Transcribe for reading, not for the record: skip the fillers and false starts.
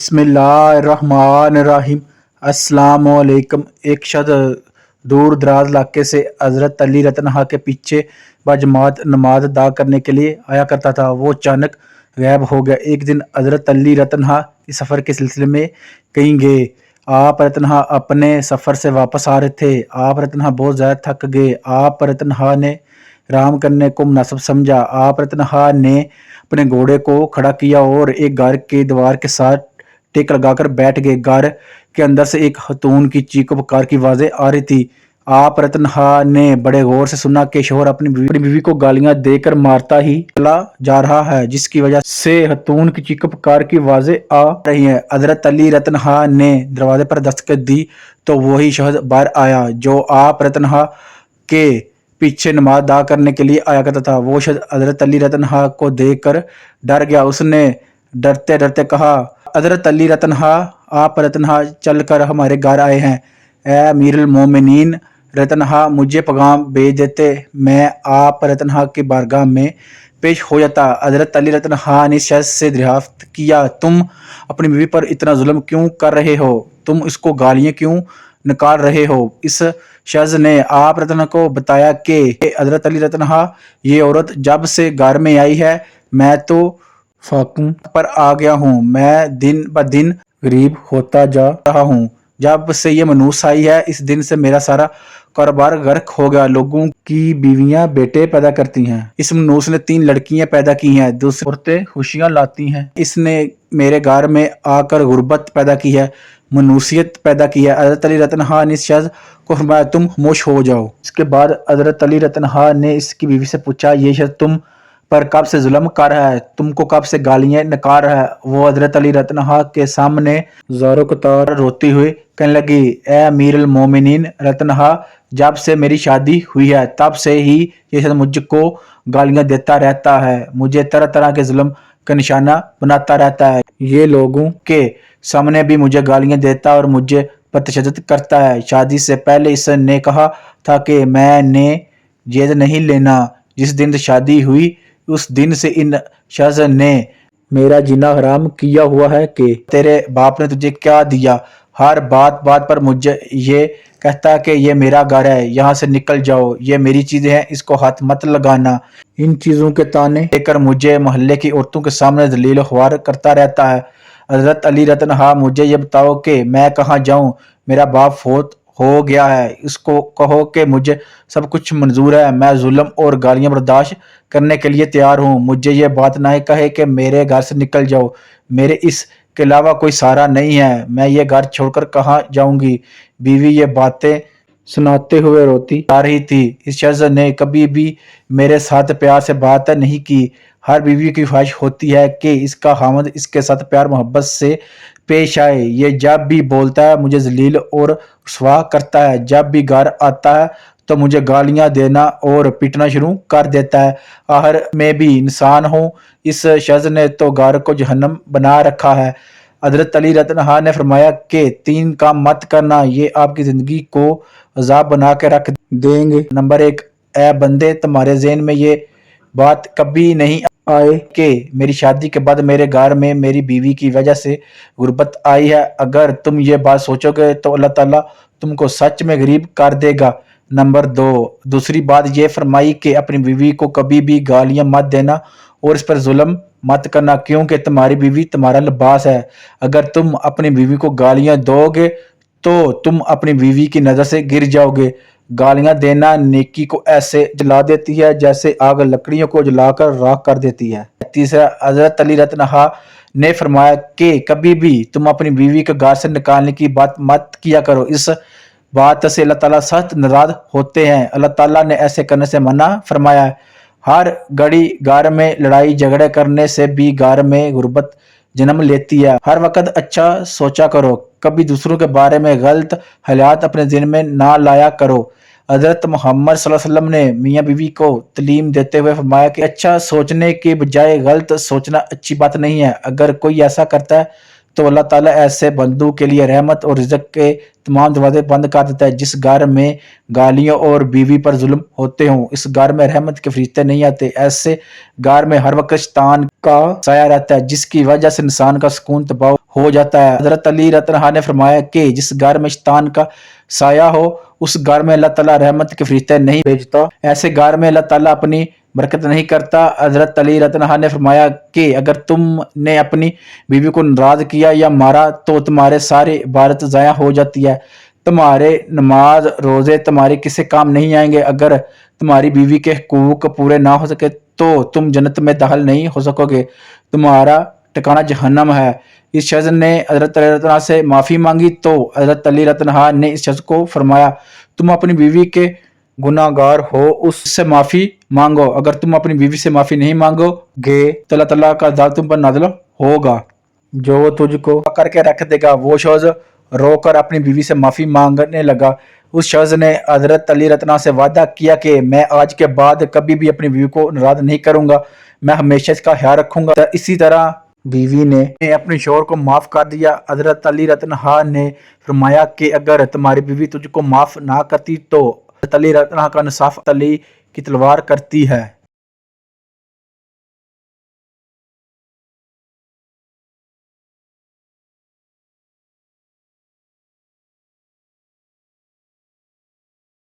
बिस्मिल्लाहिर्रहमानिर्रहीम। अस्सलामुअलैकुम। एक शख्स दूर दराज इलाके से हज़रत अली रतनहा के पीछे बजमात नमाज अदा करने के लिए आया करता था। वो अचानक गायब हो गया। एक दिन हज़रत अली रतनहा इस सफ़र के सिलसिले में कहीं गए। आप रतनहा अपने सफ़र से वापस आ रहे थे। आप रतनहा बहुत ज़्यादा थक गए। आप रतनहा ने आराम करने को मुनासिब समझा। आप रतनहा ने अपने घोड़े को खड़ा किया और एक घर के दीवार के साथ टेक लगाकर बैठ गए। घर के अंदर से एक खतून की चीखों पुकार की आवाजें आ रही थी। आप रतनहा ने बड़े गौर से सुना कि शोहर अपनी बीवी को गालियां देकर मारता ही चला जा रहा है, जिसकी वजह से खतून की चीखों पुकार की आवाजें आ रही हैं। हजरत अली रतनहा ने दरवाजे पर दस्तक दी तो वही शख्स बाहर आया जो आप रतनहा के पीछे नमाज अदा करने के लिए आया करता था। वो शख्स हजरत अली रतनहा को देखकर डर गया। उसने डरते डरते कहा, हजरत अली रतनहा, आप रतनहा चल कर हमारे घर आए हैं। ए अमीरुल मोमिनीन रतनहा, मुझे पैगाम भेज देते, मैं आप रतनहा की बारगाह में पेश हो जाता। हजरत अली रतनहा ने शख्स से दरियाफ्त किया, तुम अपनी बीवी पर इतना जुल्म क्यों कर रहे हो? तुम इसको गालियां क्यों निकाल रहे हो? इस शख्स ने आप रतनहा को बताया कि हजरत अली रतनहा, ये औरत जब से घर में आई है मैं तो फाकूं पर आ गया हूँ। मैं दिन ब दिन गरीब होता जा रहा हूँ। जब से ये मनूस आई है इस दिन से मेरा सारा कारोबार गर्क हो गया। लोगों की बीवियां बेटे पैदा करती हैं। इस मनूस ने 3 लड़कियां पैदा की हैं। दूसरी औरतें खुशियां लाती हैं। इसने मेरे घर में आकर गुर्बत पैदा की है, मनूसियत पैदा की है। हजरत अली रतनहा ने इस शख्स को फरमाया, तुम खामोश हो जाओ। इसके बाद हजरत अली रतनहा ने इसकी बीवी से पूछा, ये शख्स तुम पर कब से जुल्म कर रहा है? तुमको कब से गालियां निकाल रहा है? वो हजरत अली रतनहा के सामने ज़ारो कतार रोती हुई कहने लगी, ए अमीरुल मोमिनीन रतनहा, जब से मेरी शादी हुई है तब से ही ये शख्स मुझको गालियां देता रहता है, मुझे तरह तरह के जुल्म का निशाना बनाता रहता है। ये लोगों के सामने भी मुझे गालियां देता और मुझे पर तशद्दुद करता है। शादी से पहले इसने कहा था कि मैंने जेद नहीं लेना। जिस दिन से शादी हुई उस दिन से इन शख्स ने मेरा जीना हराम किया हुआ है कि तेरे बाप ने तुझे क्या दिया? हर बात बात पर मुझे ये कहता है कि ये मेरा घर है, यहाँ से निकल जाओ, ये मेरी चीजें हैं, इसको हाथ मत लगाना। इन चीजों के ताने देकर मुझे मोहल्ले की औरतों के सामने जलील ख्वार करता रहता है। हजरत अली रतनहा, मुझे ये बताओ कि मैं कहाँ जाऊँ? मेरा बाप फौत हो गया है। इसको कहो कि मुझे सब कुछ मंजूर है, मैं जुल्म और गालियां बर्दाश्त करने के लिए तैयार हूँ। मुझे ये बात ना कहे कि मेरे घर से निकल जाओ, मेरे इसके अलावा कोई सहारा नहीं है, मैं ये घर छोड़कर कहाँ जाऊंगी? बीवी ये बातें सुनाते हुए रोती आ रही थी। इस शख्स ने कभी भी मेरे साथ प्यार से बात नहीं की। हर बीवी की ख्वाहिश होती है कि इसका खामद इसके साथ प्यार मोहब्बत से पेश आए। ये जब भी बोलता है मुझे जलील और रुसवा करता है। जब भी घर आता है तो मुझे गालियां देना और पीटना शुरू कर देता है। आखिर मैं भी इंसान हूँ। इस शख्स ने तो घर को जहन्नम बना रखा है। हजरत अली रतनहा ने फरमाया कि 3 काम मत करना, ये आपकी जिंदगी को अजाब बना के रख देंगे। नंबर 1, ए बंदे, तुम्हारे ज़हन में ये बात कभी नहीं आए कि मेरी शादी के बाद मेरे घर में मेरी बीवी की वजह से गुर्बत आई है। अगर तुम ये बात सोचोगे तो अल्लाह ताला तुमको सच में गरीब कर देगा। नंबर 2, दूसरी बात ये फरमाई कि अपनी बीवी को कभी भी गालियां मत देना और इस पर जुल्म मत करना, क्योंकि तुम्हारी बीवी तुम्हारा लिबास है। अगर तुम अपनी बीवी को गालियां दोगे तो तुम अपनी बीवी की नजर से गिर जाओगे। गालियां देना नेकी को ऐसे जला देती है जैसे आग लकड़ियों को जलाकर राख कर देती है। तीसरा, हजरत अली रतनहा ने फरमाया कि कभी भी तुम अपनी बीवी को घर से निकालने की बात मत किया करो। इस बात से अल्लाह ताला सख्त नाराज होते हैं। अल्लाह ताला ने ऐसे करने से मना फरमाया है। हर घड़ी घर में लड़ाई झगड़े करने से भी घर में गुर्बत जन्म लेती है। हर वक्त अच्छा सोचा करो, कभी दूसरों के बारे में गलत हालात अपने दिल में ना लाया करो। हजरत मोहम्मद सल्लल्लाहु अलैहि वसल्लम ने मियाँ बीवी को तालीम देते हुए फरमाया कि अच्छा सोचने के बजाय गलत सोचना अच्छी बात नहीं है। अगर कोई ऐसा करता है तो अल्लाह ताला ऐसे बंदू के लिए रहमत और रिज़्क़ के तमाम दरवाजे बंद कर देता है। जिस घर में गालियों और बीवी पर जुल्म होते हों, इस घर में रहमत के फरिश्ते नहीं आते। ऐसे घर में हर वक्त शैतान का साया रहता है, जिसकी वजह से इंसान का सुकून तबाह हो जाता है। हजरत अली रतनहा ने फरमाया कि जिस घर में शैतान का साया हो, उस घर में अल्लाह ताला रहमत के फरिश्ते नहीं भेजता। ऐसे घर में अल्लाह ताला अपनी बरकत नहीं करता। हजरत अली रतनहा ने फरमाया कि अगर तुमने अपनी बीवी को नाराज किया या मारा तो तुम्हारे सारी इबादत ज़ाया हो जाती है। तुम्हारे नमाज रोज़े तुम्हारे किसी काम नहीं आएंगे। अगर तुम्हारी बीवी के हुकूक पूरे ना हो सके तो तुम जन्नत में दाखिल नहीं हो सकोगे, तुम्हारा ठिकाना जहन्नम है। इस शख्स ने हजरत अली रतनहा से माफ़ी मांगी तो हजरत अली रतनहा ने इस शख्स को फरमाया, तुम अपनी बीवी के गुनाहगार हो, उससे माफ़ी मांगो। अगर तुम अपनी बीवी से माफ़ी नहीं मांगोगे तो अल्लाह ताला का अज़ाब तुम पर नाज़िल होगा। जो वो तुझको करके रख देगा। वो शख्स रोकर अपनी बीवी से माफ़ी मांगने लगा। उस शख्स ने हजरत अली रतनहा से वादा किया कि मैं आज के बाद कभी भी अपनी बीवी को नाराज़ नहीं करूँगा, मैं हमेशा इसका ख्याल रखूँगा। तो इसी तरह बीवी ने अपने शौहर को माफ़ कर दिया। हजरत अली रतनहा ने फरमाया कि अगर तुम्हारी बीवी तुझको माफ़ ना करती तो हजरत अली रतनहा का इंसाफ अली की तलवार करती है।